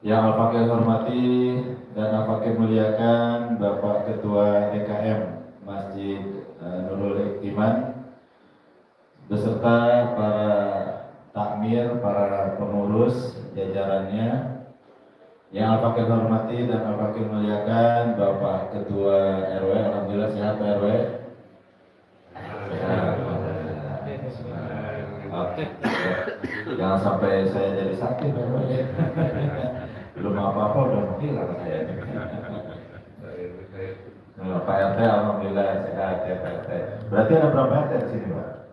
Yang Al-Fakir hormati dan Al-Fakir muliakan Bapak Ketua DKM Masjid Nurul Iman beserta para takmir, para pengurus jajarannya. Yang Al-Fakir hormati dan Al-Fakir muliakan Bapak Ketua RW, alhamdulillah sehat Pak RW. Sehat. Oke. Jangan sampai saya jadi sakit Pak RW. Belum apa-apa udah hilang saya. Pak RT alhamdulillah sehat ya Pak RT. Berarti ada berapa RT di sini Pak?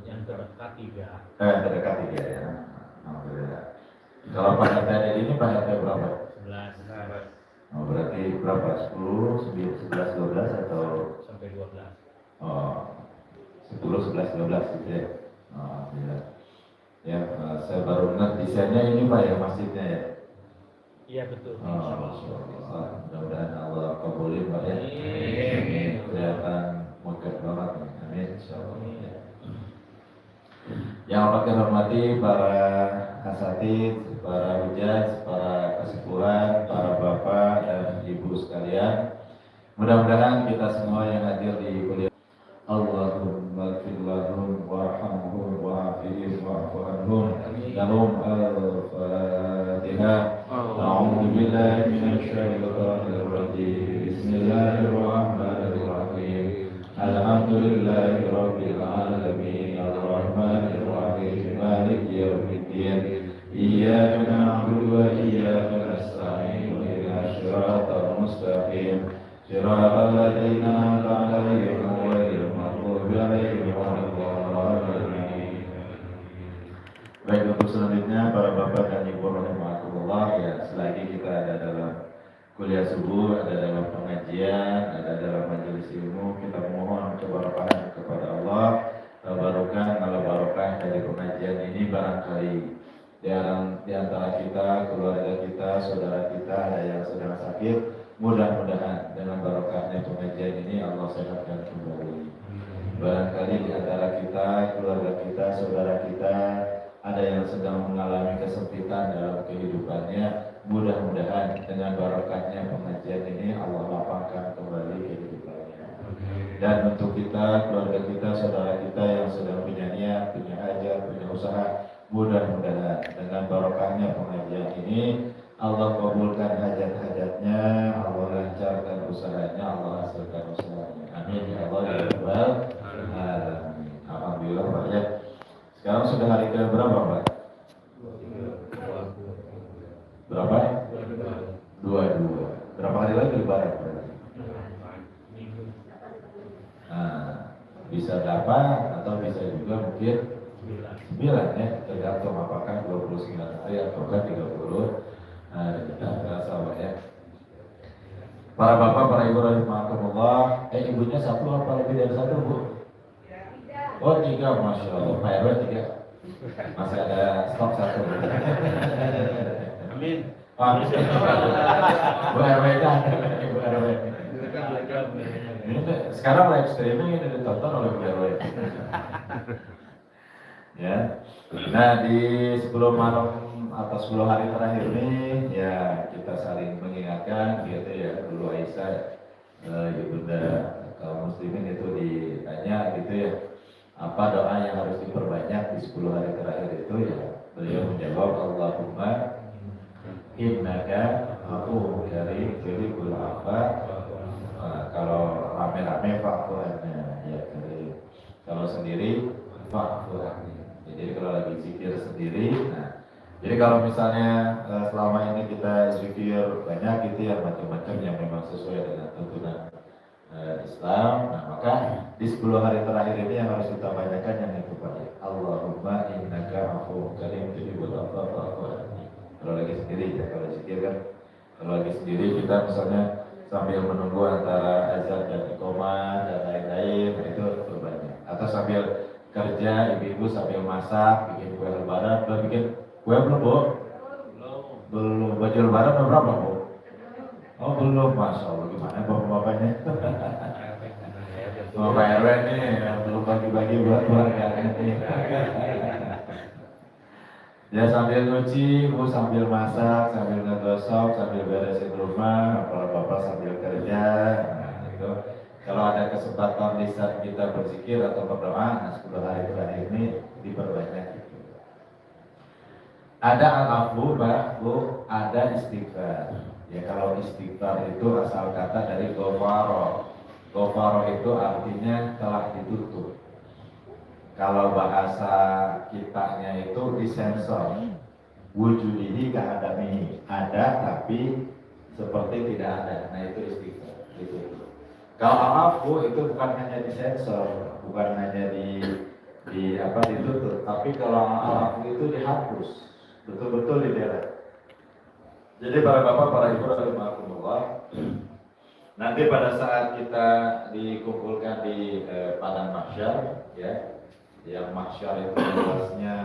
Yang terdekat 3. Terdekat 3 ya. Alhamdulillah. Kalau Pak RT ini Pak RT berapa? 11. Oh, berarti berapa? 10, 11, 12 atau? Sampai 12. Oh, 10, 11, 12 gitu ya. Alhamdulillah. Ya, saya baru ingat desainnya ini Pak ya masjidnya ya. Iya betul. Mudah-mudahan Allah kabulin Pak ya. Amin. Kelihatan mogok banget. Amin. Insyaallah. Yang pakai hormati para asatidz, para hujjaj, para kesepuhan, para bapak dan ibu sekalian. Mudah-mudahan kita semua yang hadir di kuliah Allahumma ighfir lahum warhamhum wa'afihim wa'fu anhum. Lahum al-Fatihah. A'udzu billahi minasy syaithanir rajim. Bismillahirrahmanirrahim. Alhamdulillahi rabbil alamin. Arrahmanir rahim. Maliki yaumiddin. Iyyaka na'budu wa iyyaka nasta'in. Ihdinas siratal mustaqim. Shiratal ladzina an'amta 'alaihim ghairil maghdubi 'alaihim waladdallin. Baik, untuk selanjutnya para bapak dan ibu rahimakumullah ya, selagi kita ada dalam kuliah subuh, ada dalam pengajian, ada dalam majelis ilmu, kita mohon keberkahan kepada Allah, barokah ala barokah dari pengajian ini. Barangkali di antara kita, keluarga kita, saudara kita ada yang sedang sakit, mudah-mudahan dengan barokahnya pengajian ini Allah sehatkan kembali. Barangkali di antara kita, keluarga kita, saudara kita ada yang sedang mengalami kesempitan dalam kehidupannya, mudah-mudahan dengan barokahnya pengajian ini Allah lapangkan kembali kehidupannya. Dan untuk kita, keluarga kita, saudara kita yang sedang punya niat, punya hajat, punya usaha, mudah-mudahan dengan barokahnya pengajian ini Allah kabulkan hajat-hajatnya, Allah lancarkan usahanya, Allah hasilkan usahanya. Amin ya Allah ya Rabbal alamin. Alhamdulillah Pak ya. Sekarang sudah hari ke berapa Pak? Berapa? 22. Berapa hari lagi lebaran berarti? Nah, bisa dapat atau bisa juga mungkin 9 ya, tergantung apakah 29 hari atau 30. Nah, kita terasa Pak ya. Para bapak, para ibu rahimakumullah, ibunya satu apa lebih dari satu Bu? Oh 3, Masya Allah, Pak RW 3. Masih ada stok 1. Amin. Amin. Bu RW dah, Bu RW. Ini sekarang live streaming ini ditonton oleh Bu RW. Ya. Nah, di 10 malam atau 10 hari terakhir ini ya kita saling mengingatkan gitu ya. Dulu Aisyah ibunda kaum muslimin itu ditanya gitu ya, apa doa yang harus diperbanyak di 10 hari terakhir itu ya. Beliau menjawab Allahumma innaka afuwwun karim tuhibbul afwa. Kalau rame-rame fa'fu anna ya karim. Kalau sendiri fa'fu anni. Jadi kalau lagi zikir sendiri, nah jadi kalau misalnya selama ini kita zikir banyak gitu ya, macam-macam yang memang sesuai dengan tuntunan Islam, nah maka di 10 hari terakhir ini yang harus kita banyakkan yang itu Pak. Allahumma innaka afuwwun karim tuhibbul afwa fa'fu anni. Kalau lagi sendiri ya, kalau zikir kan, kalau lagi sendiri kita misalnya sambil menunggu antara azan dan iqamah dan lain-lain, nah itu berbanyak. Atau sambil kerja, ibu-ibu sambil masak, bikin kue lebaran. Belum bikin kue belum Bu? Belum. Baju lebaran udah berapa Bu? Oh belum, Masya Allah. Gimana bapak-bapaknya? Bapak RW nih yang belum bagi-bagi buat keluarga nih. Ya sambil nyuci, Bu sambil masak, sambil ngegosok, sambil beresin rumah, bapak-bapak sambil kerja. Nah, itu kalau ada kesempatan di saat kita berzikir atau berdoa, nah 10 hari terakhir ini diperbanyak. Ada al-afu, Pak, Bu, ada istighfar. Ya kalau istighfar itu asal kata dari gofaro. Gofaro itu artinya telah ditutup. Kalau bahasa kitanya itu disensor. Wujud ini keadaan ada tapi seperti tidak ada. Nah itu istighfar. Gitu. Kalau al-afu itu bukan hanya disensor, bukan hanya di apa ditutup, tapi kalau al-afu itu dihapus, betul-betul didelete. Jadi para bapak, para ibu, rahimakumullah, nanti pada saat kita dikumpulkan di padang mahsyar, ya, yang mahsyar itu luasnya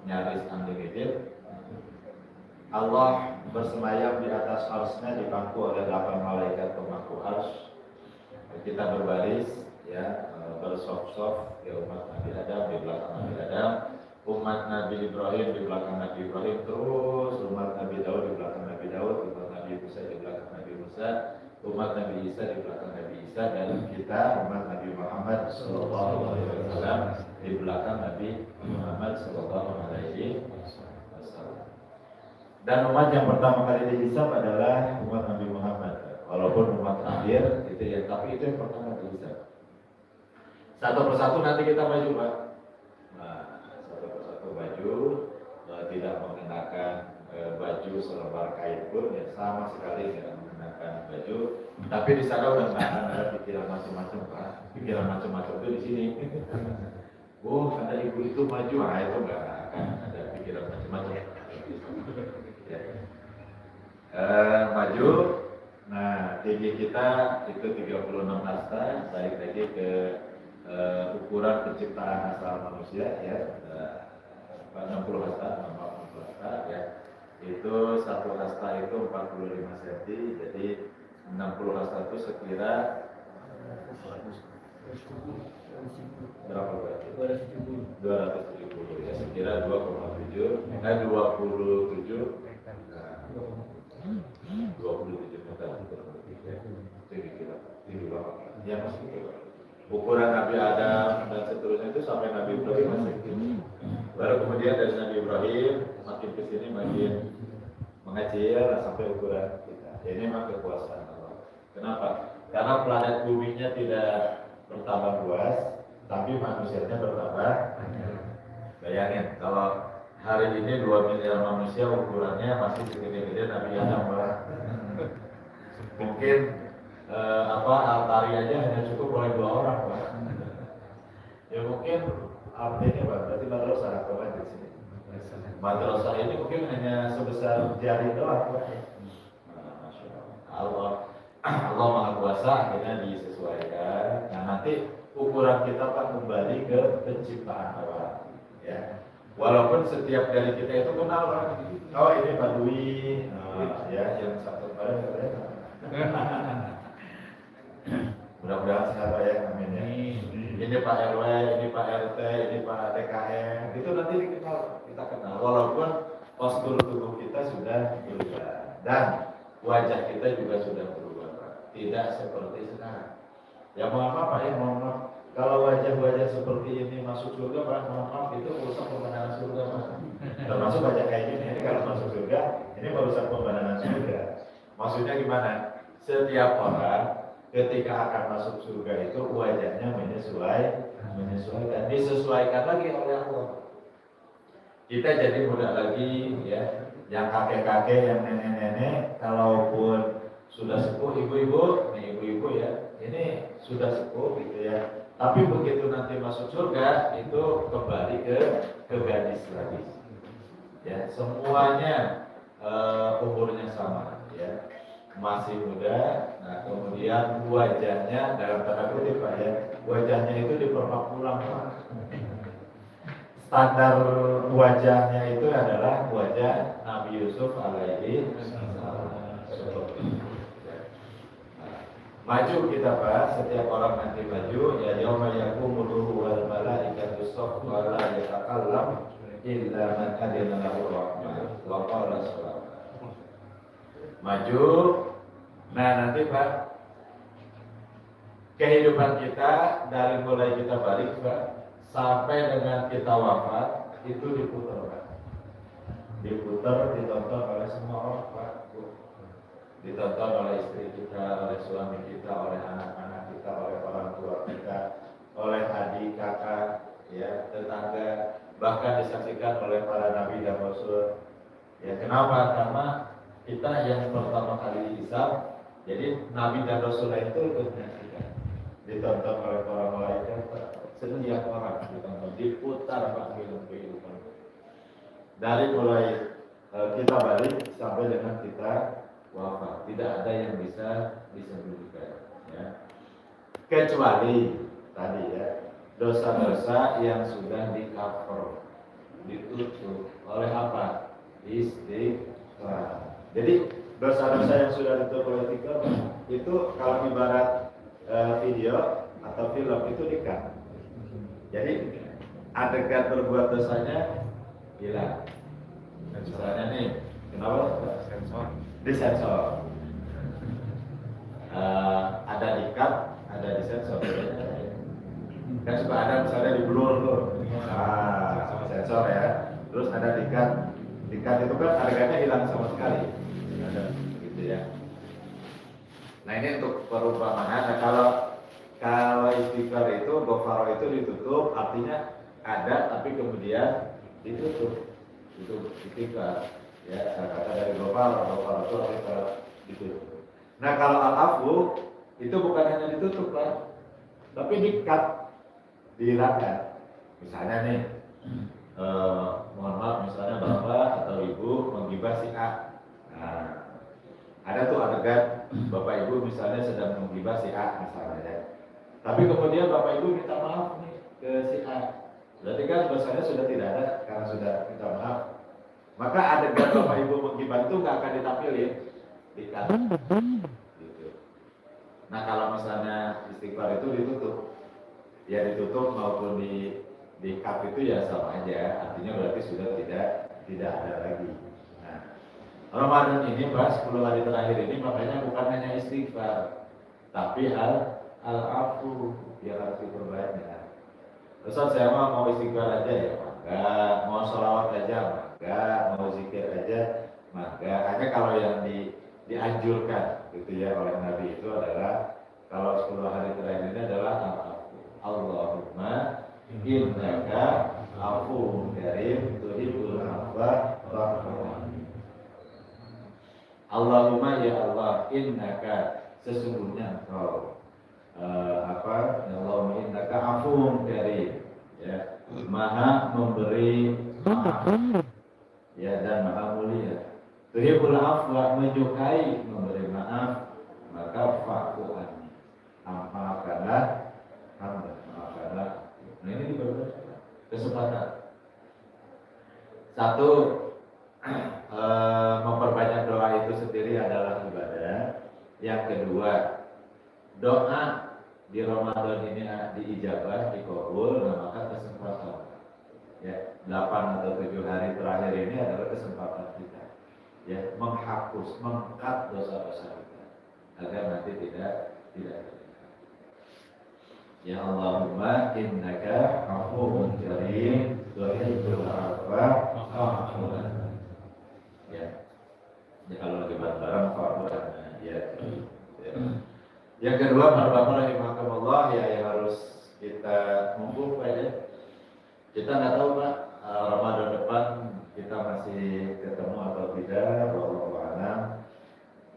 nyaris unlimited. Allah bersemayam di atas arsy-Nya dipangku oleh 8 malaikat pemangku arsy. Kita berbaris, ya, bersop-sop ya umat Nabi Adam di belakang Nabi Adam, umat Nabi Ibrahim di belakang Nabi Ibrahim, terus umat Nabi Daud di belakang Nabi Daud, umat Nabi Musa di belakang Nabi Musa, umat Nabi Isa di belakang Nabi Isa, dan kita umat Nabi Muhammad Sallallahu Alaihi Wasallam di belakang Nabi Muhammad Sallallahu Alaihi Wasallam. Dan umat yang pertama kali dihisab adalah umat Nabi Muhammad. Walaupun umat terakhir itu ya, tapi itu yang pertama dihisab. Satu persatu nanti kita maju, Pak. Nah, satu persatu maju, tidak mengenakan baju selebar kain pun, ya sama sekali tidak mengenakan baju. Tapi di sana udah nggak akan ada pikiran macam-macam, Pak. Pikiran macam-macam itu di sini. Oh, ada ibu itu maju, ah itu nggak akan ada pikiran macam-macam. Ya. Maju. Nah, tinggi kita itu 36 hasta, balik lagi ke ukuran penciptaan asal manusia, ya, 60 hasta, 60 hasta, ya. Itu satu hasta itu 45 cm, jadi 60 hasta itu sekira berapa berarti? 270, ya, sekira 27 meter. Tinggi banget. Ya masih gitu. Ukuran Nabi Adam dan seterusnya itu sampai Nabi Ibrahim masih gitu. Baru kemudian dari Nabi Ibrahim makin ke sini makin mengecil sampai ukuran kita. Ini memang kekuasaan Allah. Kenapa? Karena planet buminya tidak bertambah luas, tapi manusianya bertambah. Bayangin kalau hari ini 2 miliar manusia ukurannya masih segede-gede Nabi Adam. Mungkin altari aja hanya cukup oleh 2 orang, Pak. Ya mungkin artinya Pak, berarti madrasah apa di sini? Madrasah ini mungkin hanya sebesar jari doang, Pak. Nah, Masya Allah. Allah Maha Kuasa, akhirnya disesuaikan. Nah nanti ukuran kita Pak kembali ke penciptaan Allah, ya. Walaupun setiap dari kita itu kenal, Pak. Oh ini Pak Dwi, ya yang satu bareng. Mudah-mudahan sehat Pak ya, amin ya. Ini Pak RW, ini Pak RT, ini Pak TKM. Itu nanti kita kenal. Walaupun postur tubuh kita sudah berubah dan wajah kita juga sudah berubah, Pak. Tidak seperti sekarang. Ya mohon maaf Pak ya, mohon maaf. Kalau wajah-wajah seperti ini masuk surga, Pak, mohon maaf itu merusak pemandangan surga, Pak. Termasuk wajah kayak gini, ini kalau masuk surga, ini merusak pemandangan surga. Maksudnya gimana? Setiap orang ketika akan masuk surga itu wajahnya menyesuaikan, disesuaikan lagi oleh Allah. Kita jadi muda lagi, ya. Yang kakek-kakek, yang nenek-nenek, kalaupun sudah sepuh, ibu-ibu, ini ibu-ibu ya, ini sudah sepuh gitu ya. Tapi begitu nanti masuk surga itu kembali ke gadis lagi. Ya, semuanya umurnya sama, ya. Masih muda. Nah kemudian wajahnya dalam tanda kutip Pak ya, wajahnya itu dipermak ulang Pak. Standar wajahnya itu adalah wajah Nabi Yusuf alaihi salam. Maju kita Pak, setiap orang nanti maju, ya yauma yaqumul ruhu wal malaikatu saffa la yatakallam illa man adina lahu rahman wa qala salama. Maju. Nah nanti Pak, kehidupan kita dari mulai kita balik Pak sampai dengan kita wafat itu diputar Pak. Diputar, ditonton oleh semua orang Pak. Ditonton oleh istri kita, oleh suami kita, oleh anak-anak kita, oleh orang tua kita, oleh adik, kakak, ya, tetangga, bahkan disaksikan oleh para nabi dan rasul. Ya, kenapa? Karena kita yang pertama kali dihisab, jadi nabi dan rasul itu ikut menyaksikan. Ditonton oleh para malaikat, setiap orang ditonton, diputar Pak film kehidupan. Dari mulai kita balik sampai dengan kita wafat, tidak ada yang bisa disembunyikan, ya. Kecuali tadi ya, dosa-dosa yang sudah di-cover, ditutup oleh apa? Istighfar. Jadi dosa-dosa yang sudah ditutup oleh istighfar itu kalau ibarat video atau film itu di-cut. Jadi adegan berbuat dosanya hilang. Misalnya nih, kenapa? Sensor. Disensor. Ada di-cut, ada disensor. Kan suka ada misalnya di blur tuh. Sensor ya. Terus ada di-cut. Di-cut itu kan adegannya hilang sama sekali. Ada gitu ya. Nah ini untuk perumpamaan. Nah, kalau istighfar itu, ghafaro itu ditutup, artinya ada tapi kemudian ditutup. Itu istighfar. Ya, kata dari ghafaro itu artinya ditutup. Nah kalau al-afu itu bukan hanya ditutup Pak, tapi di-cut, dihilangkan. Misalnya nih, mohon maaf misalnya bapak atau ibu menggibah si A. Nah, ada tuh adegan bapak ibu misalnya sedang menggibah si A misalnya ya. Tapi kemudian bapak ibu minta maaf nih ke si A. Berarti kan dosanya sudah tidak ada karena sudah minta maaf. Maka adegan bapak ibu menggibah itu nggak akan ditampilin, di-cut. Gitu. Nah kalau misalnya istighfar itu ditutup, ya ditutup maupun di-cut itu ya sama aja. Artinya berarti sudah tidak ada lagi. Nah, Ramadan ini Pak, 10 hari terakhir ini makanya bukan hanya istighfar, tapi al-afu yang harus diperbanyak. Ustaz saya mau istighfar aja ya, maka mau sholawat aja, maka mau zikir aja, maka hanya kalau yang dianjurkan gitu ya oleh Nabi itu adalah kalau 10 hari terakhir ini adalah al-afu. Allahumma innaka afuwwun karim tuhibbul afwa fa'fu. Allahumma ya Allah, innaka sesungguhnya engkau ya Allahumma innaka afuwwun karim, ya maha memberi maaf, ya dan maha mulia. Tuhibbul afwa, menyukai memberi maaf, maka fa'fu anni, maafkanlah hamba, maafkanlah. Nah ini diberi kesempatan. Satu, memperbanyak doa itu sendiri adalah ibadah. Yang kedua, doa di Ramadan ini diijabah, dikabul, nah maka kesempatan. Ya, 8 atau 7 hari terakhir ini adalah kesempatan kita. Ya, menghapus, mengkat dosa-dosa kita agar nanti tidak terjadi. Ya Allahumma innaka afuwwun karim tuhibbul afwa fa'fu anni. Ya. Ya kalau lagi bareng fa'fu anni. Ya. Yang kedua, marhaban rahimakumullah, ya yang harus kita mumpung Pak ya. Kita nggak tahu Pak, Ramadan depan kita masih ketemu atau tidak, wallahu a'lam.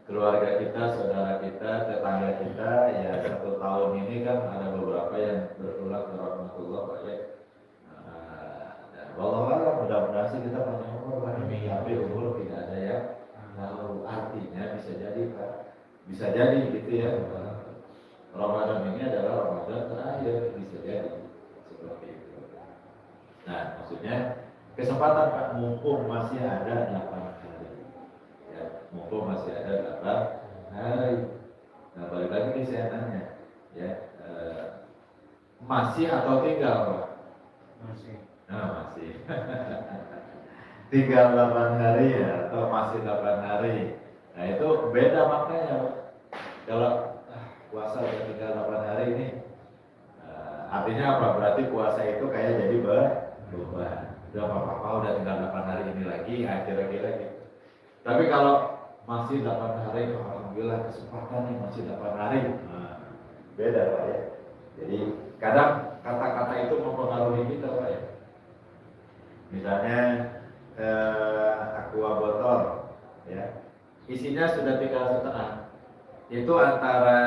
Keluarga kita, saudara kita, tetangga kita, ya 1 tahun ini kan ada beberapa yang berulang ke rahmatullah Pak ya. Dan wallahu a'lam, mudah-mudahan sih kita panjang umur Pak, tapi umur tidak ada yang tahu. Artinya bisa jadi Pak, bisa jadi gitu ya. Ramadan ini adalah Ramadan terakhir, bisa jadi seperti itu. Nah, maksudnya kesempatan Pak, mumpung masih ada 8 hari. Ya, mumpung masih ada 8 hari. Nah, balik lagi nih saya nanya, ya, masih atau tinggal Pak? Masih. Nah, masih. Tinggal 8 hari ya, atau masih 8 hari. Nah itu beda maknanya. Kalau puasa udah tinggal 8 hari ini, artinya apa? Berarti puasa itu kayak jadi beban. Udah apa-apa udah tinggal 8 hari ini lagi, kira-kira gitu. Tapi kalau masih 8 hari, alhamdulillah kesempatan nih masih 8 hari. Nah, beda Pak ya. Jadi kadang kata-kata itu mempengaruhi kita Pak ya. Misalnya aqua botol ya, isinya sudah tinggal setengah. Itu antara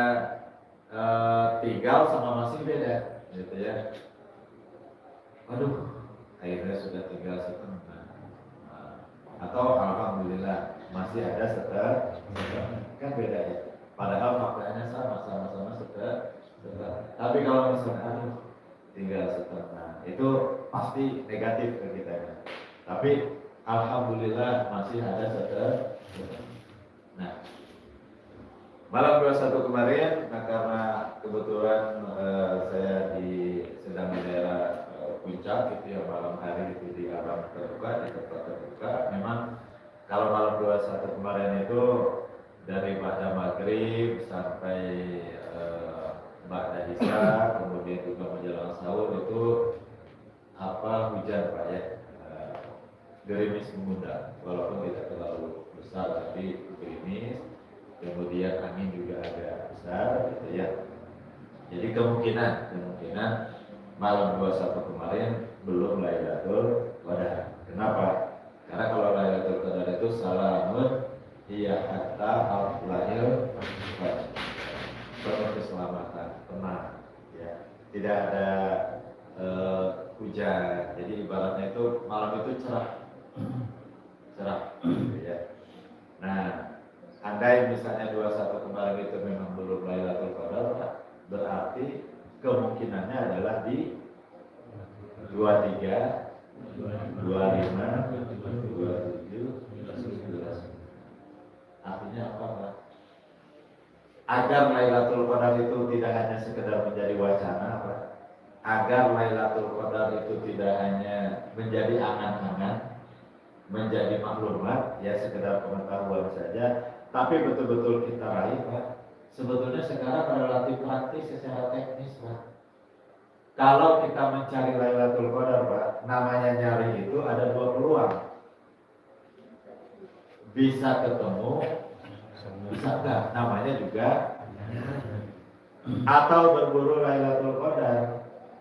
tinggal sama masih beda gitu ya. Aduh, airnya sudah tinggal setengah. Atau alhamdulillah masih ada setengah. Kan beda ya. Padahal faktanya sama-sama setengah. Tapi kalau misalnya aduh tinggal setengah, itu pasti negatif ke kita ya. Tapi alhamdulillah masih ada setengah. Nah, malam 21 kemarin, karena kebetulan saya sedang di daerah puncak gitu ya, malam hari itu di alam terbuka, di tempat terbuka. Memang kalau malam 21 kemarin itu dari ba'da maghrib sampai ba'da isya, kemudian juga menjelang sahur itu hujan Pak ya. Gerimis mengundang, walaupun tidak terlalu besar tapi gerimis, kemudian angin juga agak besar gitu ya. Jadi kemungkinan malam 21 kemarin belum Lailatul Qadar. Kenapa? Karena kalau Lailatul Qadar itu salamun hiya hatta al-lahil penuh keselamatan, tenang ya. Tidak ada hujan. Jadi ibaratnya itu malam itu cerah gitu ya. Nah, andai misalnya 21 kemarin itu memang belum Lailatul Qadar, berarti kemungkinannya adalah di 23, 25, 27, 29. Artinya apa Pak? Agar Lailatul Qadar itu tidak hanya sekedar menjadi wacana Pak. Agar Lailatul Qadar itu tidak hanya menjadi angan-angan, menjadi maklumat, ya sekedar pengetahuan saja, tapi betul-betul kita raih Pak. Sebetulnya sekarang relatif praktis secara teknis Pak. Kalau kita mencari Lailatul Qadar Pak, namanya nyari itu ada 2 peluang. Bisa ketemu, bisa enggak, namanya juga. Atau berburu Lailatul Qadar.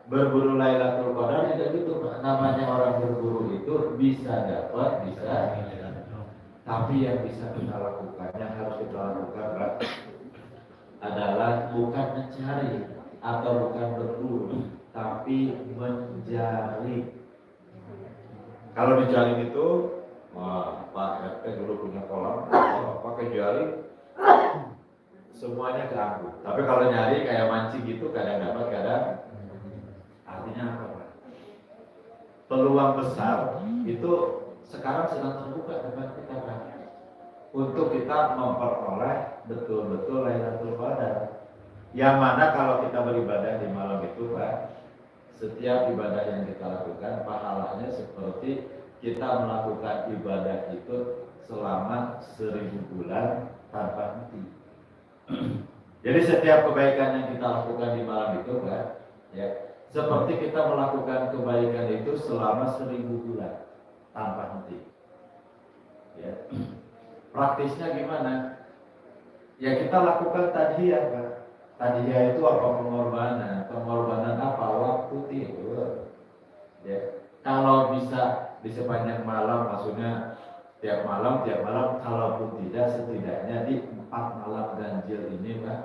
Berburu Lailatul Qadar tidak gitu Pak. Namanya orang berburu itu bisa dapat, bisa. Tapi yang bisa kita lakukan, yang harus kita lakukan Pak, adalah bukan mencari atau bukan berburu, tapi menjaring. Kalau dijaring itu, Pak RT dulu punya kolam, pakai jaring, semuanya keangkut. Tapi kalau nyari kayak mancing gitu, kadang dapat, kadang. Artinya apa Pak? Peluang besar itu sekarang sedang terbuka depan kita Pak, untuk kita memperoleh betul-betul Lailatul Qadar. Yang mana kalau kita beribadah di malam itu Pak, setiap ibadah yang kita lakukan pahalanya seperti kita melakukan ibadah itu selama 1000 bulan tanpa henti. Jadi setiap kebaikan yang kita lakukan di malam itu Pak, ya, seperti kita melakukan kebaikan itu selama 1000 bulan tanpa henti. Ya. Praktisnya gimana? Ya kita lakukan tadhiyah Pak. Tadhiyah itu apa? Pengorbanan. Pengorbanan apa? Waktu tidur. Ya. Kalau bisa di sepanjang malam, maksudnya tiap malam, kalaupun tidak setidaknya di 4 malam ganjil ini Pak,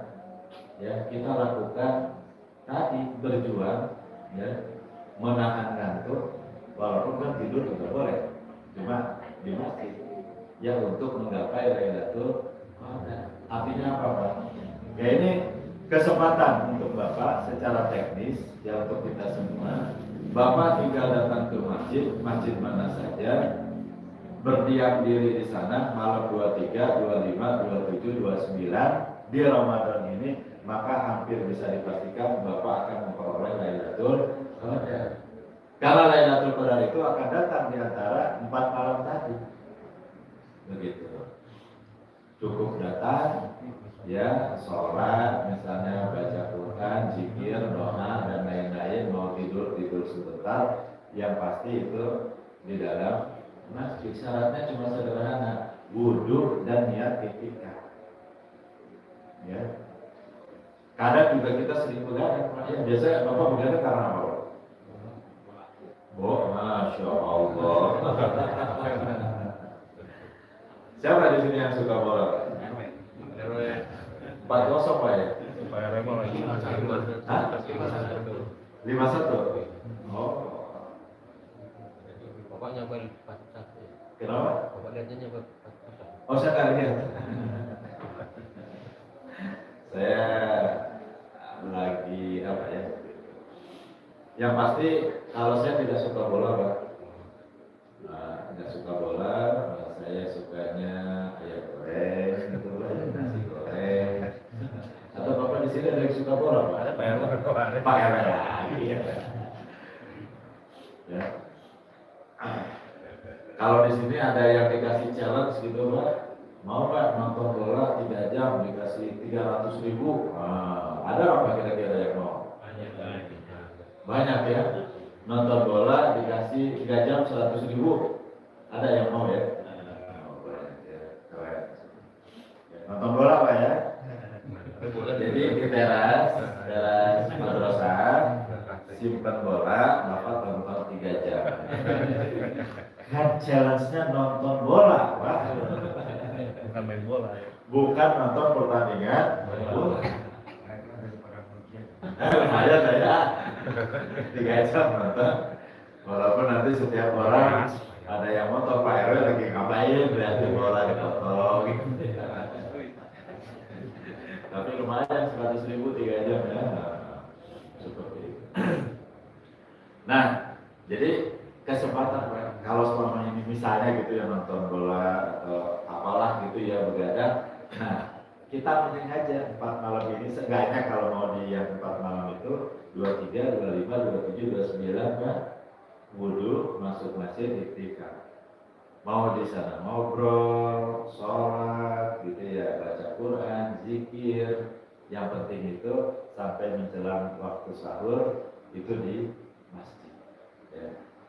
ya kita lakukan tadi, berjuang, ya, menahan ngantuk, walaupun kan tidur juga boleh, cuma di masjid, ya untuk menggapai Lailatul Qadar. Artinya apa Pak? Ya ini kesempatan untuk Bapak secara teknis, ya untuk kita semua. Bapak tinggal datang ke masjid mana saja, berdiam diri di sana malam 23, 25, 27, 29 di Ramadan ini, maka hampir bisa dipastikan Bapak akan memperoleh Lailatul Qadar. Karena Lailatul Qadar itu akan datang di antara 4 malam tadi. Begitu. Cukup datang, ya, sholat, misalnya baca Quran, zikir, doa, dan lain-lain, mau tidur sebentar, yang pasti itu di dalam masjid. Syaratnya cuma sederhana, wudhu dan niat iktikaf. Ya. Kadang juga kita sering begadang, ya, biasanya Bapak begadang karena apa? Oh, Masya Allah. Siapa di sini yang suka bola? 4-0 Pak ya? Supaya Remo lagi. Hah? 5-1? Oh. Bapak nyampe 4-1. Kenapa? Bapak lihatnya nyampe 4-1. Oh, saya nggak lihat. Saya lagi apa ya? Yang pasti kalau saya tidak suka bola, Pak. Nggak suka bola, saya sukanya ayam goreng, gitu, nasi goreng. Atau Bapak di sini ada yang suka bola, Pak? Ada Pak RW kemarin. Pak RW lagi ya. Ya. Kalau di sini ada yang dikasih challenge gitu, Pak, mau Pak nonton bola 3 jam dikasih 300.000, ada apa kira-kira yang mau? Banyak ya. Nonton bola dikasih 3 jam 100.000, ada yang mau ya? Banyak ya. Keren. Nonton bola Pak ya? Jadi di teras madrasah simpan bola, Bapak tonton 3 jam. Kan challenge-nya nonton bola, Pak. Bukan main bola ya. Bukan nonton pertandingan bola. Lumayan saya 3 jam nonton. Walaupun nanti setiap orang ada yang motor, Pak RW lagi ngapain, lihatin bola ditonton gitu. Tapi lumayan 100.000 3 jam ya. Seperti itu. Nah, jadi kesempatan Pak, kalau selama ini misalnya gitu ya nonton bola atau apalah gitu ya begadang, nah kita mending aja 4 malam ini seenggaknya kalau mau di yang 4 malam itu 23, 25, 27, 29 Pak, wudhu, masuk masjid, iktikaf. Mau di sana ngobrol, sholat gitu ya, baca Quran, zikir, yang penting itu sampai menjelang waktu sahur itu di masjid ya.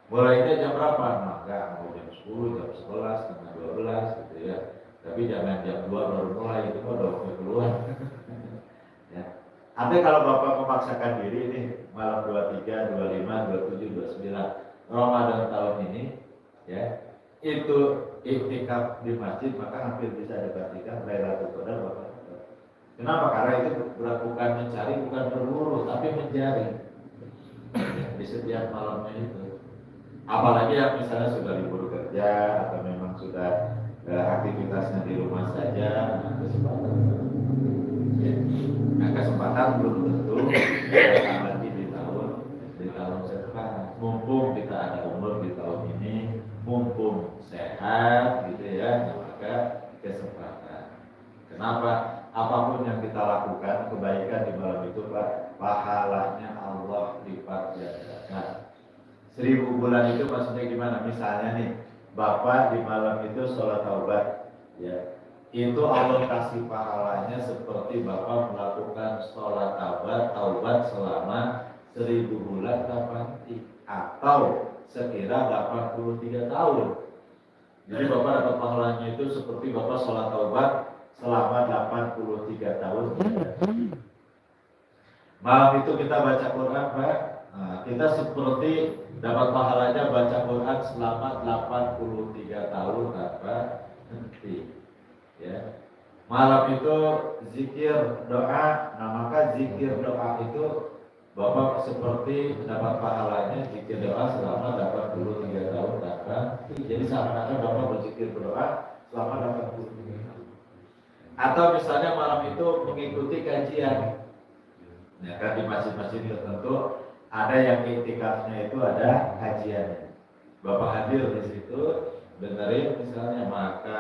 Mulainya jam berapa? Nah, enggak, mau jam 10, jam 11, jam 12 gitu ya. Tapi jangan jam 2 baru mulai, itu udah waktu keluar. Ya. Tapi kalau Bapak memaksakan diri nih, malam 23, 25, 27, 29 Ramadan tahun ini ya, itu iktikaf di masjid, maka hampir bisa dipastikan Lailatul Qadar Bapak. Kenapa? Karena itu bukan mencari, bukan berburu, tapi mencari di setiap malamnya itu. Apalagi yang misalnya sudah libur kerja atau memang sudah aktivitasnya di rumah saja, kesempatan. Ya. Nah, kesempatan belum tentu datang lagi di tahun sekarang. Mumpung kita ada umur di tahun ini, mumpung sehat gitu ya, maka kesempatan. Kenapa? Apapun yang kita lakukan kebaikan di malam itu Pak, pahalanya Allah lipat gandakan. 1000 bulan itu maksudnya gimana? Misalnya nih, Bapak di malam itu sholat taubat, ya, itu Allah kasih pahalanya seperti Bapak melakukan sholat taubat selama 1000 bulan tanpa atau sekira 83 tahun. Jadi Bapak dapat pahalanya itu seperti Bapak sholat taubat selama 83 tahun. Malam itu kita baca Quran Pak. Nah, kita seperti dapat pahalanya baca Quran selama 83 tahun tanpa henti. Ya. Malam itu zikir doa, nah maka zikir doa itu Bapak seperti dapat pahalanya zikir doa selama 83 tahun tanpa henti. Jadi seakan-akan Bapak berzikir berdoa selama 83 tahun. Atau misalnya malam itu mengikuti kajian. Ya kan di masjid-masjid tertentu ada yang iktikafnya itu ada kajiannya. Bapak hadir di situ, dengerin misalnya, maka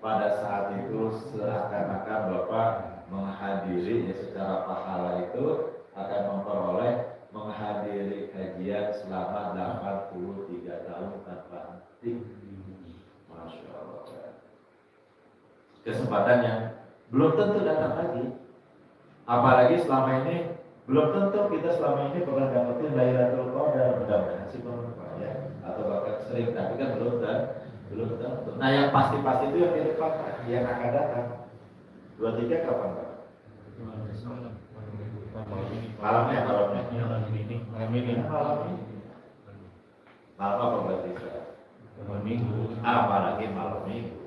pada saat itu seakan-akan Bapak menghadiri ya, secara pahala itu akan memperoleh menghadiri kajian selama 83 tahun tanpa henti. Masya Allah. Kesempatan yang belum tentu datang lagi. Apalagi selama ini belum tentu kita selama ini pernah dapetin Lailatul Qadar, mudah-mudahan sih ya. Atau bahkan sering, tapi kan belum tentu. Nah yang pasti-pasti itu yang di depan, yang akan datang. 23 kapan Pak? Malamnya. Malam ini. Malam apa berarti? Malam minggu. Apalagi malam minggu.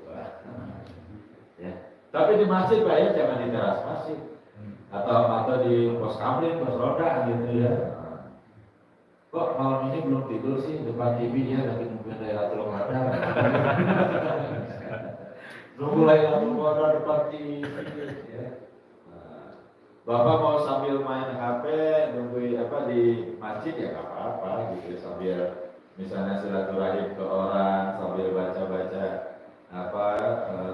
Ya. Tapi di masjid Pak ya, jangan di teras masjid. Atau di pos kamling, pos roda gitu ya. Kok malam ini belum tidur sih, depan TV dia lagi nungguin Lailatul Qadar. Nunggu Lailatul Qadar depan TV ya. Bapak mau sambil main HP, nungguin di masjid ya nggak apa-apa gitu ya, sambil misalnya silaturahim ke orang, sambil baca-baca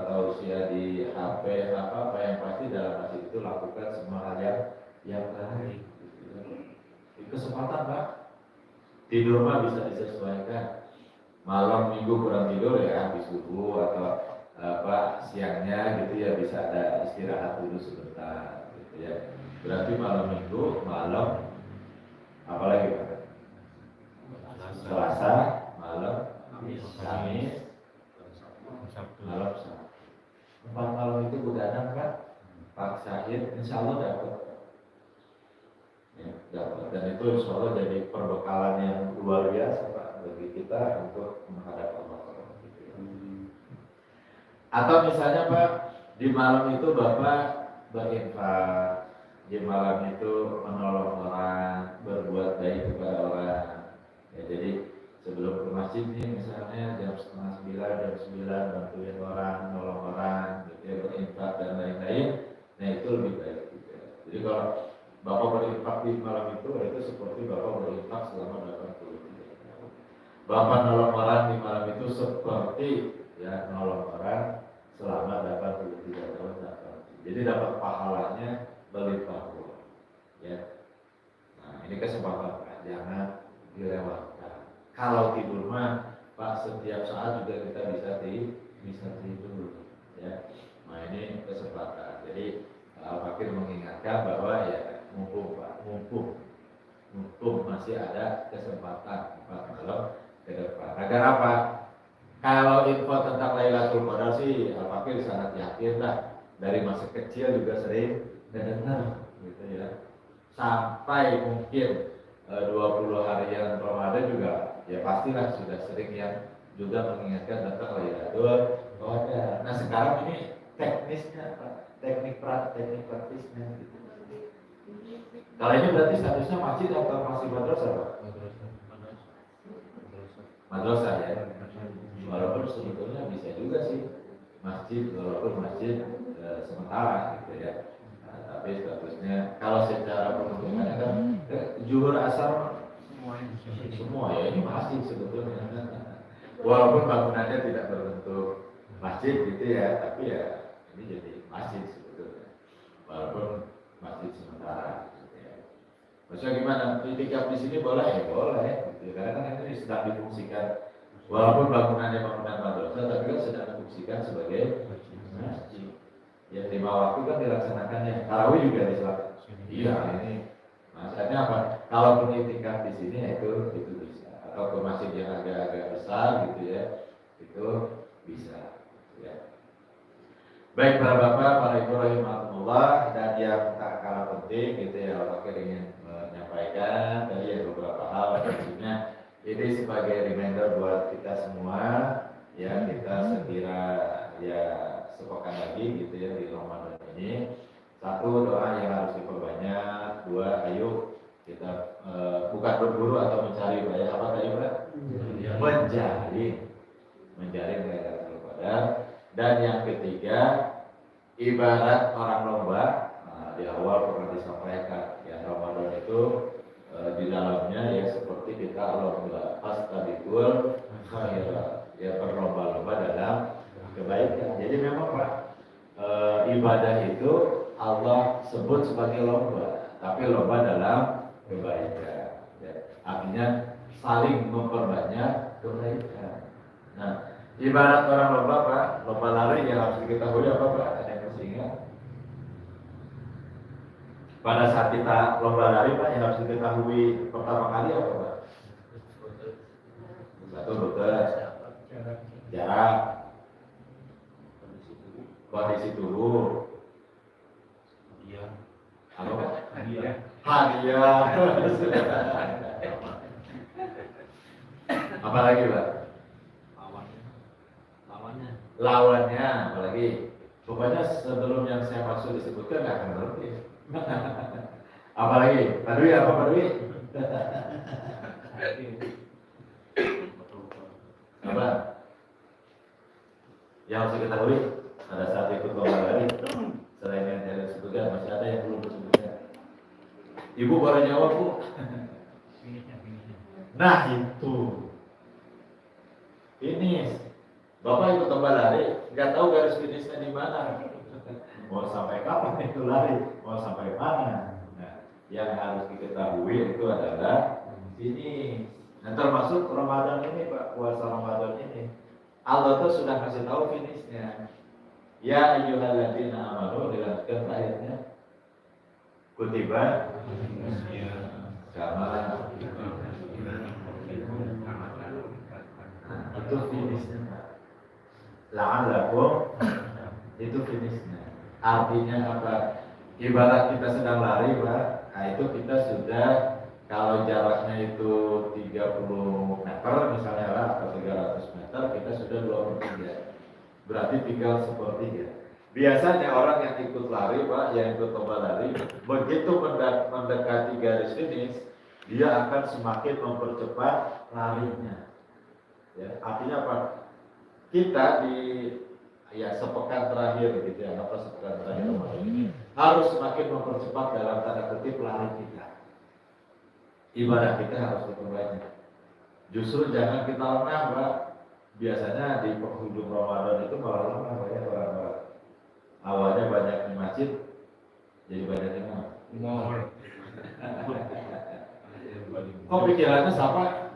tausiah di HP apa yang pasti dalam masjid itu lakukan semua hal yang baik. Gitu. Di kesempatan Pak, tidur mah bisa disesuaikan. Malam minggu kurang tidur ya habis subuh atau siangnya gitu ya bisa ada istirahat dulu sebentar. Ya, berarti malam minggu, malam apalagi Pak? Selasa, malam Kamis, malam Sabtu. 4 malam itu begadang Pak, Pak Syahid, insya Allah dapat. Ya, dapat. Dan itu insya Allah jadi perbekalan yang luar biasa Pak bagi kita untuk menghadap Allah. Atau misalnya Pak, di malam itu Bapak berinfak, di malam itu menolong orang, berbuat baik kepada orang. Ya, jadi sebelum ke masjid nih misalnya jam 8:30, jam 9 bantuin orang, nolong orang, gitu ya, berinfak dan lain-lain. Nah itu lebih baik juga. Jadi kalau Bapak berinfak di malam itu seperti Bapak berinfak selama 83 tahun. Bapak nolong orang di malam itu seperti ya nolong orang selama 83 tahun. Jadi dapat pahalanya berlimpah ruah. Ya. Nah, ini kesempatan Pak, jangan dilewatkan. Kalau tidur mah Pak setiap saat juga kita bisa tidur. Ya. Nah, ini kesempatan. Jadi Fakir mengingatkan bahwa ya mumpung Pak, mumpung masih ada kesempatan 4 malam ke depan. Agar apa? Kalau info tentang Lailatul Qadar sih Fakir sangat yakin lah. Dari masa kecil juga sering dengar gitu ya. Sampai mungkin 20 harian Ramadan juga ya pastilah sudah sering yang juga mengingatkan tentang Lailatul Qadar. Nah sekarang ini teknisnya Pak, teknik praktisnya gitu. Kalau ini berarti statusnya masjid atau masih madrasah Pak? Madrasah ya. Walaupun sebetulnya bisa juga sih masjid, walaupun masjid sementara gitu ya. Nah, tapi statusnya kalau secara perhitungannya kan zuhur asar semua ya ini masjid sebetulnya. Walaupun bangunannya tidak berbentuk masjid gitu ya, tapi ya ini jadi masjid sebetulnya. Walaupun masjid sementara gitu ya. Maksudnya gimana? Itikaf di sini boleh ya boleh gitu. Karena kan ini sedang difungsikan. Walaupun bangunannya bangunan madrasah, tapi kan sedang difungsikan sebagai masjid. Ya 5 waktu kan dilaksanakannya. Tarawih juga dilaksanakan. Iya ini. Maksudnya apa? Kalau pun itikaf di sini itu bisa. Atau ke masjid yang agak besar gitu ya, itu bisa. Ya. Baik para bapak, para ibu rahimahumullah, dan yang tak kalah penting gitu ya, Wakil ingin menyampaikan tadi ya beberapa hal. Maksudnya ini sebagai reminder buat kita semua ya, kita sekira ya sepekan lagi gitu ya di Ramadan ini. 1, doa yang harus diperbanyak. 2, ayo kita bukan berburu atau mencari ya, apa tadi Pak? Menjalin Lailatul Qadar. Dan yang ketiga, ibarat orang lomba. Nah, di awal pernah disampaikan ya Ramadan itu di dalamnya ya seperti kita lomba fastabiqul khairat, ya berlomba-lomba dalam kebaikan. Jadi memang Pak, ibadah itu Allah sebut sebagai lomba, tapi lomba dalam kebaikan. artinya saling memperbanyak kebaikan. Nah, ibarat orang lomba Pak, lomba lari yang harus diketahui apa Pak? Ada yang masih ingat? Pada saat kita lomba lari Pak, yang harus diketahui pertama kali apa Pak? Satu lutut, jarak, kondisi tubuh, Iya. apa Pak? Hadiah. Hadiah. Apalagi Pak? Lawannya, apalagi? Pokoknya sebelum yang saya maksud disebutkan nggak akan ngerti. Apalagi? Pak Dwi apa Pak Dwi? Apa? Yang harus diketahui pada saat ikut lomba lari, selain yang saya sebutkan masih ada yang belum disebutkan. Ibu baru jawab Bu. Nah itu, finish. Bapak ikut lomba lari, nggak tahu garis finishnya di mana. Mau sampai kapan itu lari, mau sampai mana. Nah, yang harus diketahui itu adalah finish. Nah, termasuk Ramadan ini Pak, puasa Ramadan ini. Allah tuh sudah kasih tahu finishnya. Ya ayyuhalladzina amanu, dilanjutkan ayatnya. Kutiba kama itu finishnya Pak. La'allakum itu finishnya. Artinya apa? Ibarat kita sedang lari Pak, nah itu kita sudah, kalau jaraknya itu 30 meter misalnya lah, atau 300 meter, kita sudah 2/3. Berarti tinggal 1/3. Biasanya orang yang ikut lari Pak, yang ikut lomba lari, begitu mendekati garis finish, dia akan semakin mempercepat larinya. Ya, artinya apa? Kita di sepekan terakhir gitu ya, atau sepekan terakhir Ramadan ini harus semakin mempercepat dalam tanda kutip lari kita. Ibadah kita harus diperbanyak. Justru jangan kita lengah Pak. Biasanya di penghujung Ramadan itu malah lengah Pak ya orang-orang. Awalnya banyak di masjid, jadi banyak yang Ngomong. kok pikirannya sama?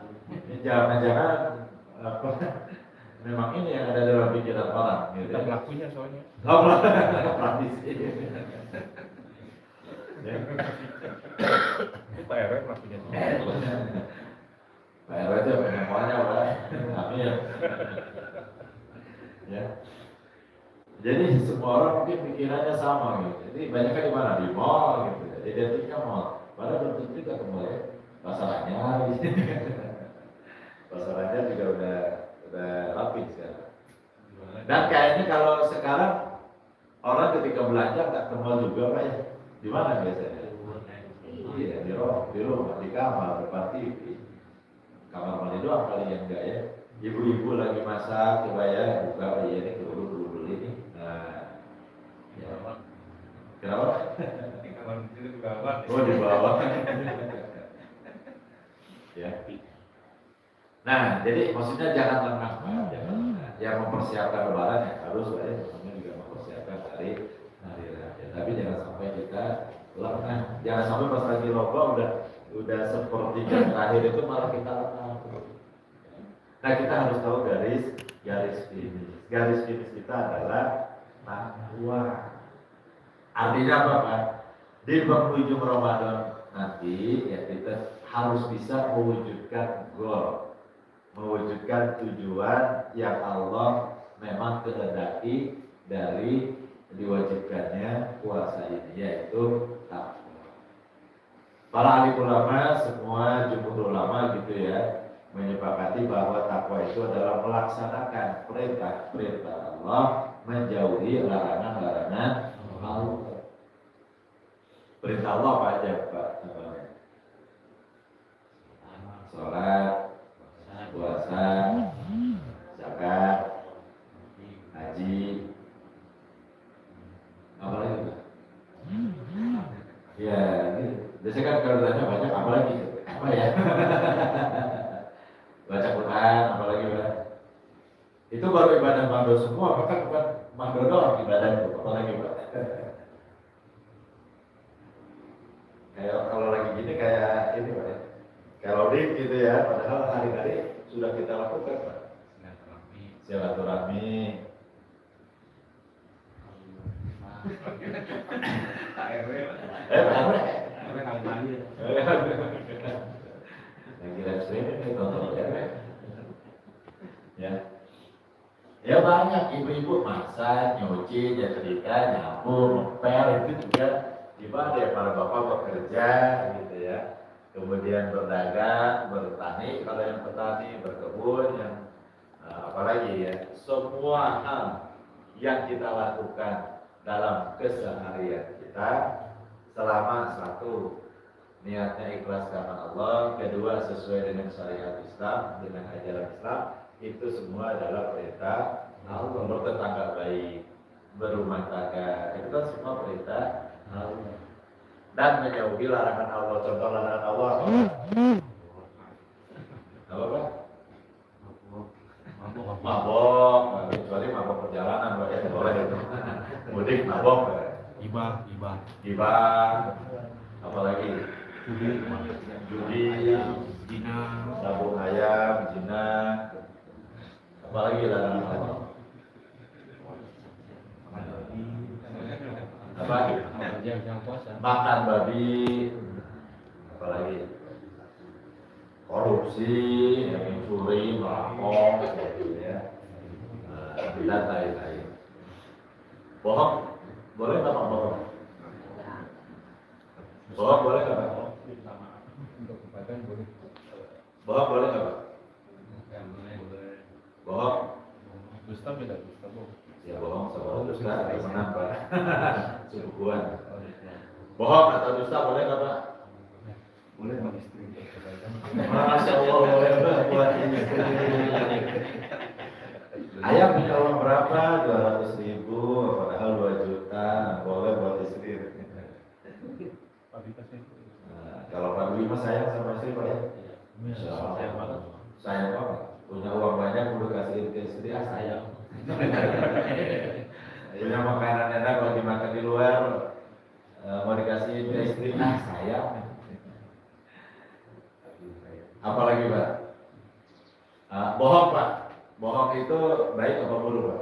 Jangan-jangan apa? Memang ini yang ada dalam pikiran orang. Gitu. Kita pelakunya soalnya. Oh, praktis. Ya. Ini Pak RW pelakunya. Pak RW itu semuanya Pak. Amin. Ya. Jadi semua orang mungkin pikirannya sama gitu. Jadi banyak kan di mana? Di mall gitu. Identiknya mall. Padahal belum tentu ke mall ya. Pasarannya, pasarannya juga udah rapi sekarang. Dan kayaknya kalau sekarang orang ketika belanja nggak ke mall juga Pak ya. Di mana biasanya? Iya, di rumah, di kamar, depan TV. Kamar mandi doang kali yang enggak ya. Ibu-ibu lagi masak, coba ya, buka, iya ini dulu beli nih. Nah, ya. Kenapa? Di kamar itu di bawah. Oh di bawah. Ya. Nah, jadi maksudnya jangan lengah Pak, jangan lengah. Yang mempersiapkan lebaran ya harus Pak ya, maksudnya juga mempersiapkan hari raya. Tapi jangan sampai kita lengah. Jangan sampai pas lagi lomba udah sepertiga terakhir itu malah kita lengah. Nah, kita harus tahu garis finish. Garis finish kita adalah takwa. Artinya apa Pak? Di penghujung Ramadan nanti ya kita harus bisa mewujudkan goal, mewujudkan tujuan yang Allah memang kehendaki dari diwajibkannya puasa ini, yaitu takwa. Para ahli ulama, semua jumhur ulama gitu ya, menyepakati bahwa takwa itu adalah melaksanakan perintah-perintah Allah, menjauhi larangan-larangan Allah. Perintah Allah apa aja Pak? Sholat, puasa, zakat, haji, apa lagi Pak? Ya, ini biasanya kan kalau tanya banyak apa lagi? Apa ya? Baca Quran, apa lagi Pak? Itu baru ibadah mandor semua, bahkan bukan mandor doang ibadah itu, apa lagi Pak? Kayak kalau lagi gini kayak ini Pak ya, teroris gitu ya, padahal hari-hari sudah kita lakukan Pak. Silaturahmi. Silaturahmi. ARW. Apa? Sampai kali lagi. Lagi live streaming nih tonton ya. Ya. Ya banyak ibu-ibu masak, nyuci, nyetrika, nyapu, ngepel itu juga ibadah ya, para bapak bekerja gitu ya. Kemudian berdagang, bertani, kalau yang petani, berkebun, yang apalagi ya, semua hal yang kita lakukan dalam keseharian kita selama satu, niatnya ikhlas karena Allah, kedua sesuai dengan syariat Islam, dengan ajaran Islam, itu semua adalah perintah Allah. Bertetangga baik, berumah tangga, itu kan semua perintah Allah. Dan menjauhi larangan Allah. Contoh larangan Allah apa? Apa? Mabok, kecuali mabok perjalanan, boleh itu. Mudik mabok, gibah, apalagi judi, Dina, sabung ayam, zina, apalagi larangan Allah. Apa? yang puasa. Makan babi, apalagi korupsi, mencuri, merampok, gitu ya. Dan lain-lain. Bohong, boleh nggak Pak bohong? Bohong boleh nggak Pak? Untuk kebaikan boleh. Bohong boleh nggak Pak? Boleh. Bohong? Dusta beda dusta bu. Ya bohong sama dusta ada menang Pak. Subuhan. Oh, iya. Bohong atau dusta boleh nggak Pak? Boleh sama istri. Masya Allah boleh Pak buat ini. Ayam minta uang berapa? 200.000, padahal 2 juta. Boleh buat istri. Nah, kalau Pak Dwi mah sayang sama istri Pak ya? Insya Allah. Sayang banget. Sayang banget. Punya uang banyak udah kasih ke istri, sayang. Punya makanan enak kalau dimakan di luar, mau dikasih ke istri, sayang. Apalagi Pak? Bohong Pak. Bohong itu baik apa buruk Pak?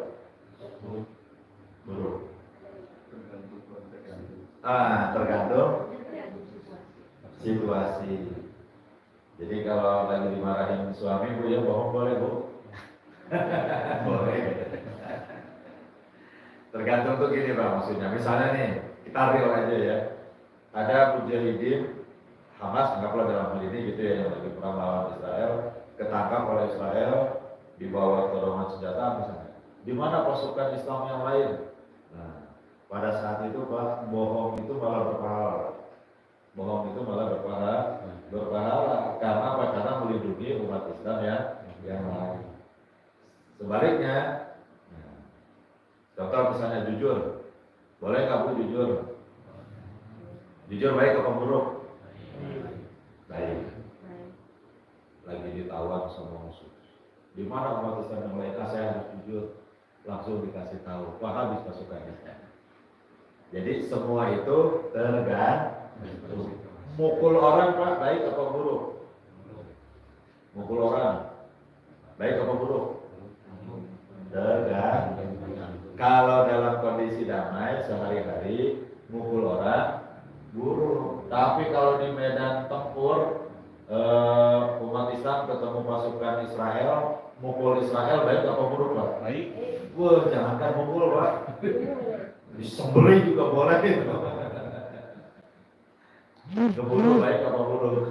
Buruk. Tergantung situasi. Jadi kalau lagi dimarahin suami Bu ya bohong boleh Bu? Boleh. Tergantung tuh gini Pak maksudnya. Misalnya nih kita real aja ya. Ada mujahidin Hamas anggaplah dalam hal ini gitu ya yang lagi perang lawan Israel, ketangkap oleh Israel, dibawa ke rumah senjata misalnya. Di mana pasukan Islam yang lain? Nah, pada saat itu Pak, bohong itu malah berpahala. Bohong itu malah berpahala. Karena apa? Karena melindungi umat Islam yang lain. Sebaliknya, contoh misalnya jujur, boleh nggak Bu jujur? Jujur baik apa buruk? Baik. Lagi ditawan sama musuh. Di mana umat Islam yang lain? Saya harus jujur. Langsung dikasih tahu. Wah habis pasukannya. Jadi semua itu tergantung. Mukul orang Pak, baik apa buruk? Mukul orang, baik apa buruk? Tergantung. Kalau dalam kondisi damai sehari-hari, mukul orang buruk. Tapi kalau di medan tempur, umat Islam ketemu pasukan Israel, mukul Israel baik apa buruk Pak? Baik. Wah, jangankan mukul Pak, disembelih juga boleh. Ngebunuh baik apa buruk?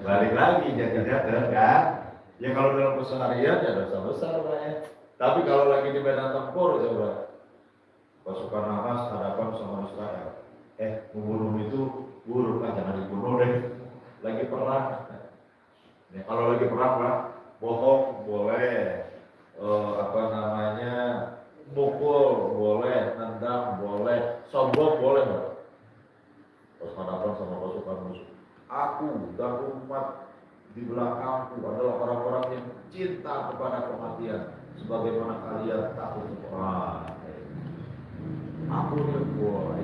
Balik lagi jadinya kan? Ya kalau dalam keseharian ya dosa besar Pak ya. Tapi kalau lagi di medan tempur coba, pasukan Hamas hadapan sama Israel. Membunuh itu buruk kan, jangan dibunuh deh. Lagi perang. Ya, kalau lagi perang Pak, bohong boleh, mukul boleh, nendang boleh, sombong boleh Pak. Pas hadapan sama pasukan musuh. Aku dan umat di belakangku adalah orang-orang yang cinta kepada kematian, sebagaimana kalian takut perang. Aku nih,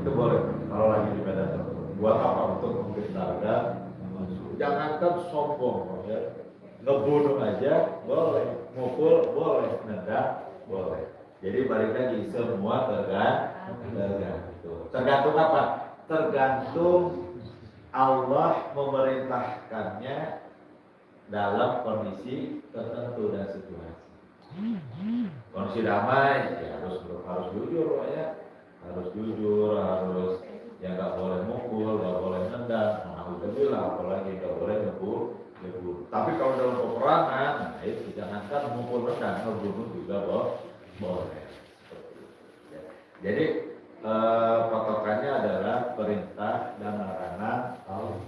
itu boleh kalau lagi di medan tempur. Buat apa? Untuk memberi harga Jangankan sombong, ya. Ngebunuh aja boleh, mukul boleh, nendang boleh. Jadi balik lagi semua tergantung apa? Tergantung Allah memerintahkannya dalam kondisi tertentu dan situasi. Kondisi damai ya harus jujur ya, harus jujur, harus ya nggak boleh mukul, nggak boleh nendang, alhamdulillah, apalagi nggak boleh ngebul. Tapi kalau dalam peperangan, nah itu jangankan mukul nendang, ngebunuh juga boleh. Jadi patokannya adalah perintah dan larangan Allah.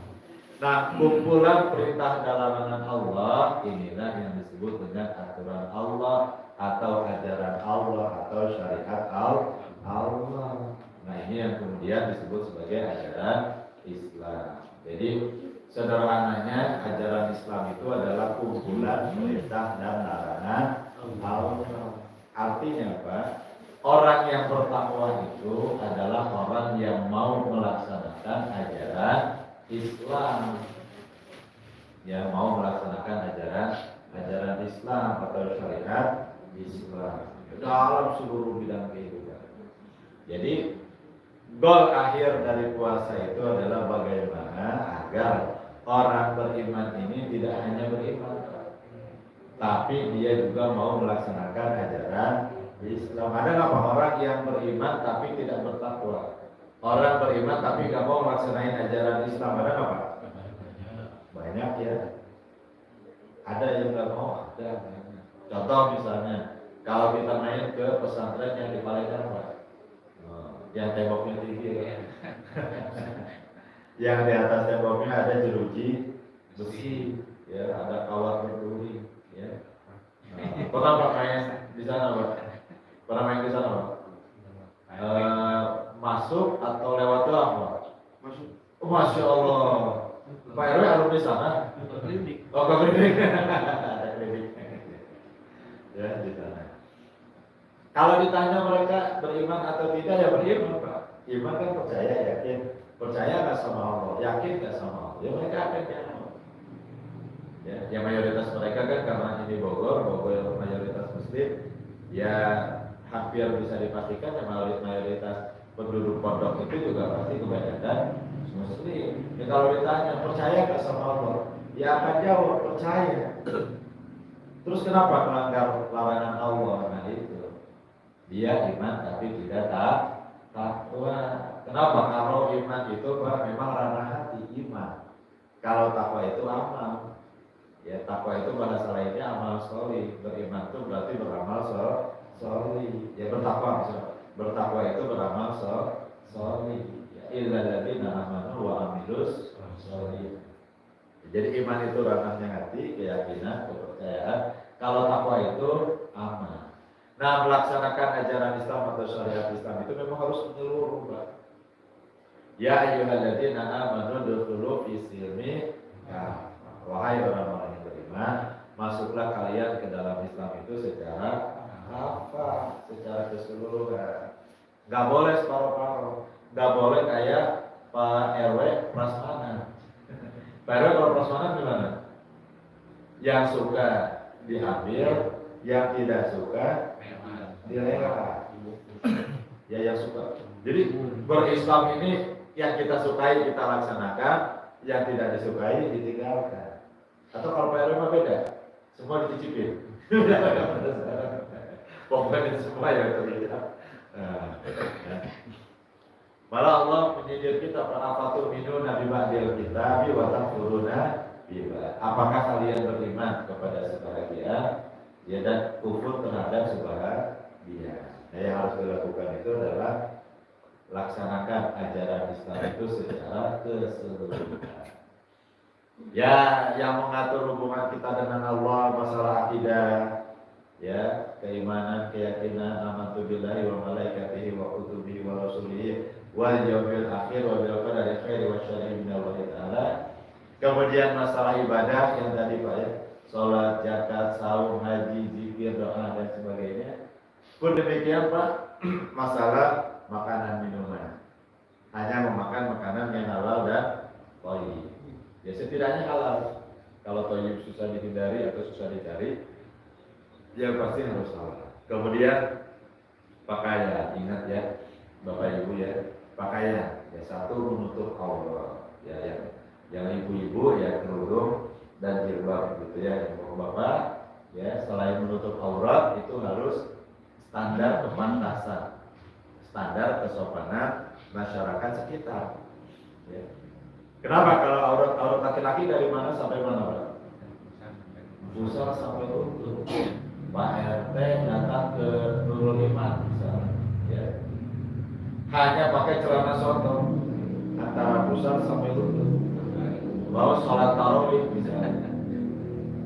Nah, kumpulan perintah dan larangan Allah inilah yang disebut dengan aturan Allah atau ajaran Allah atau syariat Allah. Nah, ini yang kemudian disebut sebagai ajaran Islam. Jadi sederhananya ajaran Islam itu adalah kumpulan perintah dan larangan Allah. Artinya apa? Orang yang bertakwa itu adalah orang yang mau melaksanakan ajaran Islam, yang mau melaksanakan ajaran Islam atau syariat Islam dalam seluruh bidang kehidupan. Jadi goal akhir dari puasa itu adalah bagaimana agar orang beriman ini tidak hanya beriman, tapi dia juga mau melaksanakan ajaran Islam. Ada nggak orang yang beriman tapi tidak bertakwa? Orang beriman tapi nggak mau melaksanakan ajaran Islam, ada nggak Pak? Banyak ya. Ada yang nggak mau, ada. Contoh misalnya, kalau kita main ke pesantren yang di Palembang Pak, yang temboknya tinggi ya. Yang di atas temboknya ada jeruji besi, ya, ada kawat berduri, ya. Pernah Pak main di sana Pak? Pernah main di sana Pak? Masuk atau lewat doang Pak? Masuk. Oh, Masya Allah. Pak RW alumni sana? Ke klinik. Oh, ke klinik. Ada klinik. Ya, di sana. Kalau ditanya mereka beriman atau tidak, ya beriman Pak. Iman kan percaya, yakin. Percaya nggak sama Allah, yakin nggak sama Allah. Ya mereka akan jawab. Ya, yang mayoritas mereka kan karena ini Bogor mayoritas Muslim, ya hampir bisa dipastikan yang mayoritas penduduk pondok itu juga pasti kebanyakan Muslim. Ya kalau ditanya percaya nggak sama Allah, ya akan jawab percaya. Terus kenapa melanggar larangan Allah? Nah itu dia iman tapi tidak takwa. Kenapa? Kalau iman itu memang ranah hati iman. Kalau takwa itu amal. Ya takwa itu bahasa lainnya amal solih. Beriman itu berarti beramal solih. Ya bertakwa misalnya. Bertakwa itu beramal solih. Illa ladzina amanu wa amilus solih. Jadi iman itu ranahnya hati, keyakinan, kepercayaan. Kalau takwa itu amal. Nah, melaksanakan ajaran Islam atau syariat Islam itu memang harus menyeluruh, Pak. Ya ayyuhalladzina amanu dukhulu fi silmi kafah. Wahai orang-orang yang beriman, masuklah kalian ke dalam Islam itu secara kafah, secara keseluruhan. Enggak boleh separuh-paruh. Enggak boleh kayak Pak RW prasmanan. Pak RW kalau prasmanan gimana? Yang suka diambil, yang tidak suka dilewat. Ya yang suka. Jadi berislam ini yang kita sukai kita laksanakan, yang tidak disukai ditinggalkan. Atau kalau Pak RW mah beda, semua dicicipin. Pokoknya semua ya terlihat. Malah Allah menyindir kita, "Afatu minu nabi ba'dil kitabi wa takfuruna bihi." Apakah kalian beriman kepada sebahagia ya dan kufur terhadap sebahagia? Nah, yang harus dilakukan itu adalah laksanakan ajaran Islam itu secara keseluruhan. Ya, yang mengatur hubungan kita dengan Allah, masalah akidah, ya, keimanan, keyakinan, amantu billahi wa malaikatihi wa kutubihi wa rasulihi wal yaumil akhir wa bil qadari khairi wa syarri min Allah taala. Kemudian masalah ibadah yang tadi Pak ya, salat, zakat, saum, haji, zikir, doa dan sebagainya. Pun demikian Pak, masalah makanan minuman. Hanya memakan makanan yang halal dan thayyib. Ya setidaknya halal. Kalau toyib susah dihindari atau susah dicari, ya pasti harus halal. Kemudian pakaian, ingat ya Bapak Ibu ya, pakaian ya satu menutup aurat ya, yang ibu-ibu ya kerudung dan jilbab gitu ya, yang bapak ya selain menutup aurat itu harus standar kepantasan, standar kesopanan masyarakat sekitar. Ya. Kenapa kalau aurat laki-laki dari mana sampai mana Pak? Pusar sampai lutut. Pak RT datang ke Nurul Iman misalnya, ya. Hanya pakai celana sotong antara pusar sampai lutut. Mau sholat tarawih misalnya.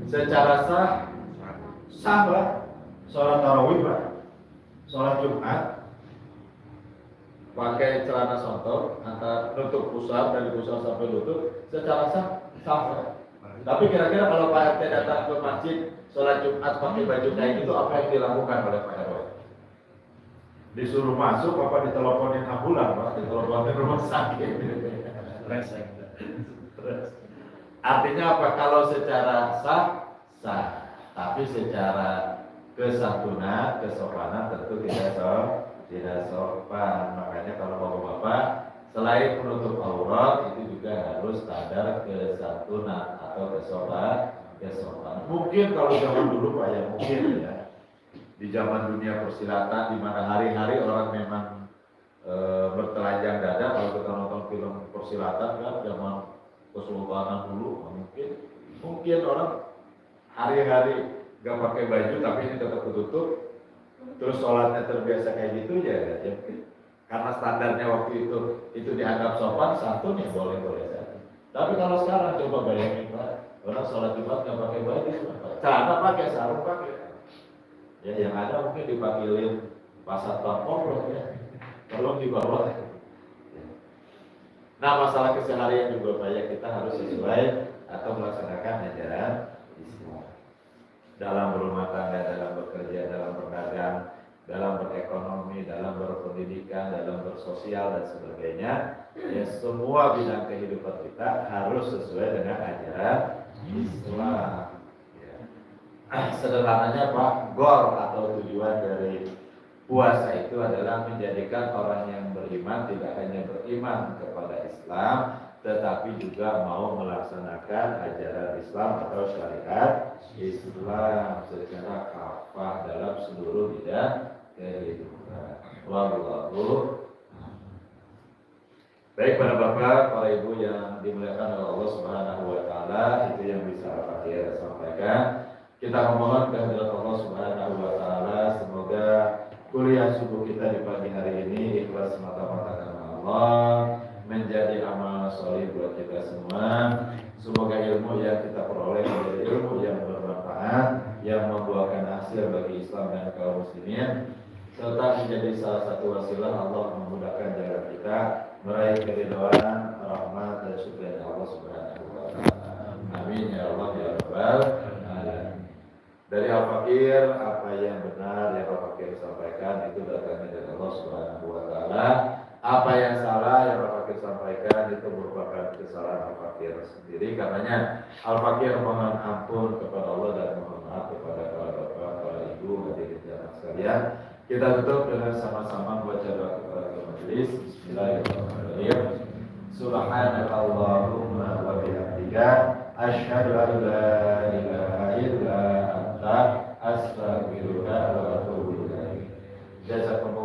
Secara sah Pak. Sholat tarawih Pak. Sholat Jumat pakai celana sotong antara nutup pusar dari pusar sampai lutut, secara sah. Tapi kira-kira kalau Pak RT datang ke masjid sholat Jumat pakai baju kayak gitu, apa yang dilakukan oleh Pak RW? Disuruh masuk apa diteleponin ambulan Pak? Diteleponin rumah sakit. Artinya apa? Kalau secara sah, tapi secara kesantunan, kesopanan tentu tidak sopan. Makanya kalau bapak-bapak selain menutup aurat itu juga harus standar kesantunan atau kesopanan. Mungkin kalau zaman dulu Pak ya mungkin ya di zaman dunia persilatan di mana hari-hari orang memang bertelanjang dada. Kalau kita nonton film persilatan kan zaman kesultanan dulu mungkin orang hari-hari gak pakai baju tapi ini tetap tertutup, terus sholatnya terbiasa kayak gitu ya mungkin karena standarnya waktu itu dianggap sopan, santun ya boleh saja. Tapi kalau sekarang coba bayangin Pak, orang sholat Jumat nggak pakai baju, celana pakai, sarung pakai, ya yang ada mungkin dipanggilin pasar pamor ya, tolong dibawa. Nah masalah keseharian juga banyak, kita harus sesuai atau melaksanakan ajaran Islam dalam berumah tangga, dalam bekerja, dalam berdagang, dalam berekonomi, dalam berpendidikan, dalam bersosial dan sebagainya. Ya semua bidang kehidupan kita harus sesuai dengan ajaran Islam. Ya. Sederhananya Pak, goal atau tujuan dari puasa itu adalah menjadikan orang yang beriman tidak hanya beriman kepada Islam, tetapi juga mau melaksanakan ajaran Islam atau syariat Islam secara kafah dalam seluruh bidang kehidupan. Wallahu. Baik para bapak, para ibu yang dimuliakan oleh Allah Subhanahu wa taala, itu yang bisa Al-Fatihah sampaikan. Kita memohon kehadirat Allah Subhanahu wa taala, semoga kuliah subuh kita di pagi hari ini ikhlas semata-mata karena Allah, menjadi amal soleh buat kita semua. Semoga ilmu yang kita peroleh menjadi ilmu yang bermanfaat, yang membuahkan hasil bagi Islam dan kaum muslimin, serta menjadi salah satu wasilah Allah memudahkan jalan kita meraih keridhaan, rahmat dan syukur Allah Subhanahu wa taala. Amin ya Allah ya rabbal alamin. Dari Al-Fakir, apa yang benar yang Al-Fakir sampaikan itu datangnya dari Allah Subhanahu wa taala. Apa yang salah yang Al-Fakir sampaikan itu merupakan kesalahan Al-Fakir sendiri. Karenanya Al-Fakir mohon ampun kepada Allah dan mohon maaf kepada para bapak, para ibu, hadirin jamaah sekalian. Kita tutup dengan sama-sama baca doa kepada majelis. Bismillahirrahmanirrahim. Subhanakallahumma wa bihamdika asyhadu an la ilaha illa anta astaghfiruka wa atubu ilaik. Jazakumullah